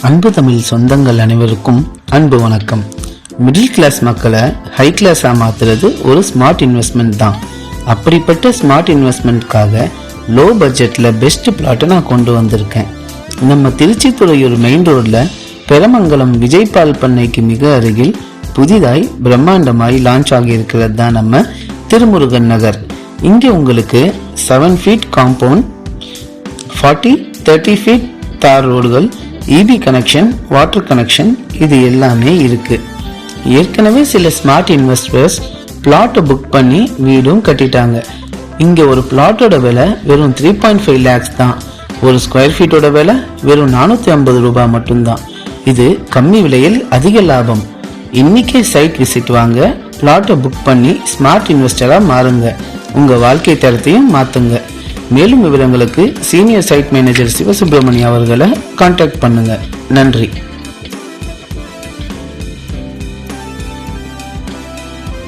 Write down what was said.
அன்பு தமிழ் சொந்தங்கள் அனைவருக்கும் அன்பு வணக்கம். மிடில் கிளாஸ் மக்களை ஹை கிளாஸா மாத்துறது ஒரு ஸ்மார்ட் இன்வெஸ்ட்மெண்ட் தான். அப்படிப்பட்ட ஸ்மார்ட் இன்வெஸ்ட்மெண்ட்காக லோ பட்ஜெட்ல பெஸ்ட் பிளாட்டை நான் கொண்டு வந்திருக்கேன். நம்ம திருச்சி துறையூர் மெயின் ரோட்ல பெரமங்கலம் விஜய் பால் பண்ணைக்கு மிக அருகில் புதிதாய் பிரம்மாண்டமாய் லான்ச் ஆகி இருக்கிறது தான் நம்ம திருமுருகன் நகர். இங்கே உங்களுக்கு 7 feet காம்பவுண்ட், 40-30 feet தார் ரோடுகள், இபி கனெக்ஷன், வாட்டர் கனெக்ஷன் இது எல்லாமே இருக்கு. ஏற்கனவே சில ஸ்மார்ட் இன்வெஸ்டர்ஸ் பிளாட்டை புக் பண்ணி வீடும் கட்டிட்டாங்க. இங்க ஒரு பிளாட்டோட விலை வெறும் 3.5 lakhs தான். ஒரு ஸ்கொயர் ஃபீட்டோட விலை வெறும் 450 ரூபாய் மட்டும்தான். இது கம்மி விலையில் அதிக லாபம். இன்னைக்கே சைட் விசிட் வாங்க, பிளாட்டை புக் பண்ணி ஸ்மார்ட் இன்வெஸ்டரா மாறுங்க, உங்க வாழ்க்கை தரத்தையும் மாத்துங்க. மேலும் விவரங்களுக்கு சீனியர் சைட் மேனேஜர் சிவசுப்பிரமணியம் அவர்களை கான்டாக்ட் பண்ணுங்க. நன்றி.